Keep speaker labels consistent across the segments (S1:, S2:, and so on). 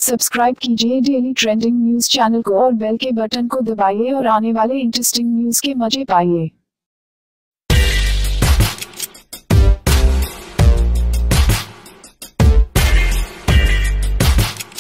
S1: Subscribe कीजिए daily trending news channel को और बेल के बटन को दबाइए और आने वाले इंटरेस्टिंग न्यूज के मजे पाइए।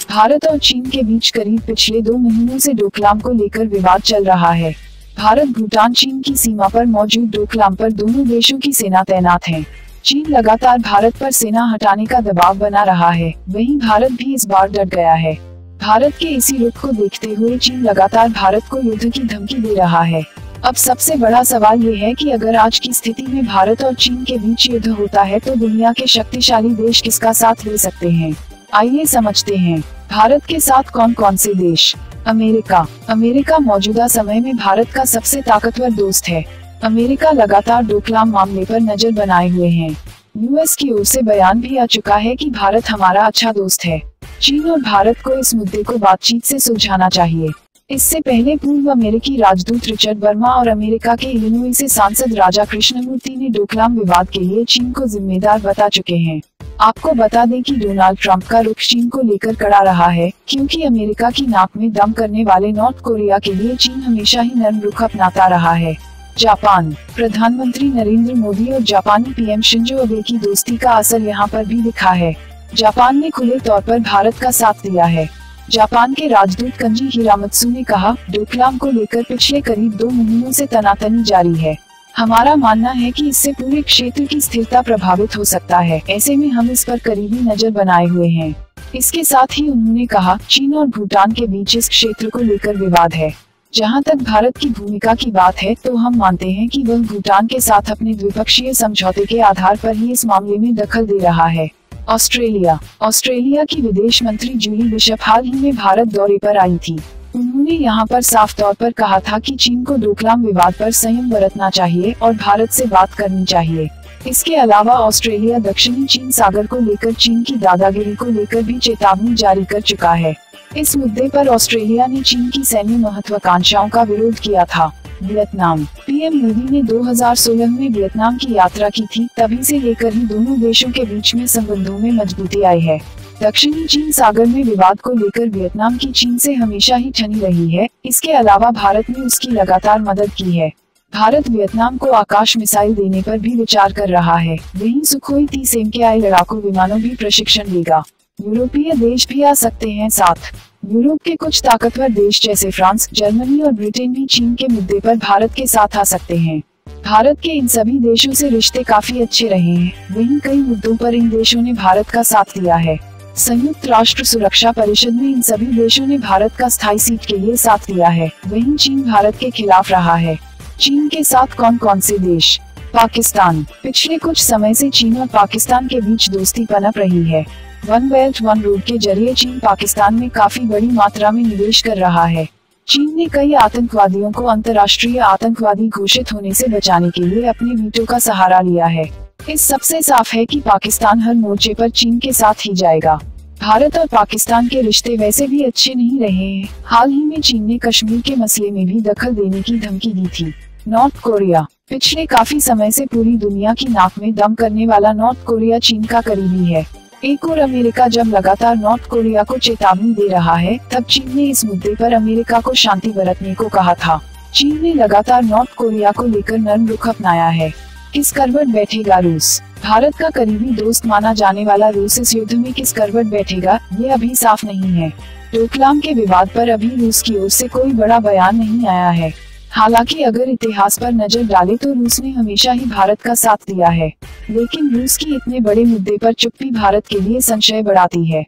S1: भारत और चीन के बीच करीब पिछले 2 महीनों से डोकलाम को लेकर विवाद चल रहा है। भारत भूटान चीन की सीमा पर मौजूद डोकलाम पर दोनों देशों की सेना तैनात है। चीन लगातार भारत पर सेना हटाने का दबाव बना रहा है, वहीं भारत भी इस बार डट गया है। भारत के इसी रुख को देखते हुए चीन लगातार भारत को युद्ध की धमकी दे रहा है। अब सबसे बड़ा सवाल ये है कि अगर आज की स्थिति में भारत और चीन के बीच युद्ध होता है तो दुनिया के शक्तिशाली देश किसका साथ ले सकते हैं। आइए समझते हैं। भारत के साथ कौन कौन से देश। अमेरिका मौजूदा समय में भारत का सबसे ताकतवर दोस्त है। अमेरिका लगातार डोकलाम मामले पर नजर बनाए हुए हैं। यूएस की ओर से बयान भी आ चुका है कि भारत हमारा अच्छा दोस्त है। चीन और भारत को इस मुद्दे को बातचीत से सुलझाना चाहिए। इससे पहले पूर्व अमेरिकी राजदूत रिचर्ड वर्मा और अमेरिका के इलिनॉय से सांसद राजा कृष्णमूर्ति ने डोकलाम विवाद के लिए चीन को जिम्मेदार बता चुके हैं। आपको बता दें कि डोनाल्ड ट्रंप का रुख चीन को लेकर कड़ा रहा है, क्योंकि अमेरिका की नाक में दम करने वाले नॉर्थ कोरिया के लिए चीन हमेशा ही नरम रुख अपनाता रहा है। जापान। प्रधानमंत्री नरेंद्र मोदी और जापानी पीएम शिंजो अबे की दोस्ती का असर यहाँ पर भी दिखा है। जापान ने खुले तौर पर भारत का साथ दिया है। जापान के राजदूत कंजी हिरामत्सु ने कहा, डोकलाम को लेकर पिछले करीब 2 महीनों से तनातनी जारी है। हमारा मानना है कि इससे पूरे क्षेत्र की स्थिरता प्रभावित हो सकता है, ऐसे में हम इस पर करीबी नजर बनाए हुए हैं। इसके साथ ही उन्होंने कहा, चीन और भूटान के बीच इस क्षेत्र को लेकर विवाद है। जहां तक भारत की भूमिका की बात है तो हम मानते हैं कि वह भूटान के साथ अपने द्विपक्षीय समझौते के आधार पर ही इस मामले में दखल दे रहा है। ऑस्ट्रेलिया की विदेश मंत्री जूली बिशप हाल ही में भारत दौरे पर आई थी। उन्होंने यहां पर साफ तौर पर कहा था कि चीन को डोकलाम विवाद पर संयम बरतना चाहिए और भारत से बात करनी चाहिए। इसके अलावा ऑस्ट्रेलिया दक्षिणी चीन सागर को लेकर चीन की दादागिरी को लेकर भी चेतावनी जारी कर चुका है। इस मुद्दे पर ऑस्ट्रेलिया ने चीन की सैन्य महत्वाकांक्षाओं का विरोध किया था। वियतनाम। पीएम मोदी ने 2016 में वियतनाम की यात्रा की थी, तभी से लेकर ही दोनों देशों के बीच में संबंधों में मजबूती आई है। दक्षिणी चीन सागर में विवाद को लेकर वियतनाम की चीन से हमेशा ही ठनी रही है। इसके अलावा भारत ने उसकी लगातार मदद की है। भारत वियतनाम को आकाश मिसाइल देने पर भी विचार कर रहा है। वहीं सुखोई 30 MKI लड़ाकू विमानों भी प्रशिक्षण देगा। यूरोपीय देश भी आ सकते हैं साथ। यूरोप के कुछ ताकतवर देश जैसे फ्रांस, जर्मनी और ब्रिटेन भी चीन के मुद्दे पर भारत के साथ आ सकते हैं। भारत के इन सभी देशों से रिश्ते काफी अच्छे रहे हैं। वहीं कई मुद्दों पर इन देशों ने भारत का साथ दिया है। संयुक्त राष्ट्र सुरक्षा परिषद में इन सभी देशों ने भारत का स्थायी सीट के लिए साथ दिया है। वहीं चीन भारत के खिलाफ रहा है। चीन के साथ कौन कौन से देश। पाकिस्तान। पिछले कुछ समय से चीन और पाकिस्तान के बीच दोस्ती पनप रही है। वन बेल्ट वन रोड के जरिए चीन पाकिस्तान में काफी बड़ी मात्रा में निवेश कर रहा है। चीन ने कई आतंकवादियों को अंतर्राष्ट्रीय आतंकवादी घोषित होने से बचाने के लिए अपने वीटो का सहारा लिया है। इस सबसे साफ है कि पाकिस्तान हर मोर्चे पर चीन के साथ ही जाएगा। भारत और पाकिस्तान के रिश्ते वैसे भी अच्छे नहीं रहे हैं। हाल ही में चीन ने कश्मीर के मसले में भी दखल देने की धमकी दी थी। North Korea. पिछले काफी समय से पूरी दुनिया की नाक में दम करने वाला नॉर्थ कोरिया चीन का करीबी है। एक और अमेरिका जब लगातार नॉर्थ कोरिया को चेतावनी दे रहा है, तब चीन ने इस मुद्दे पर अमेरिका को शांति बरतने को कहा था। चीन ने लगातार नॉर्थ कोरिया को लेकर नरम रुख अपनाया है। किस करवट बैठेगा रूस। भारत का करीबी दोस्त माना जाने वाला रूस इस युद्ध में किस करवट बैठेगा, ये अभी साफ नहीं है। डोकलाम के विवाद पर अभी रूस की ओर से कोई बड़ा बयान नहीं आया है। हालांकि अगर इतिहास पर नजर डाले तो रूस ने हमेशा ही भारत का साथ दिया है, लेकिन रूस की इतने बड़े मुद्दे पर चुप्पी भारत के लिए संशय बढ़ाती है।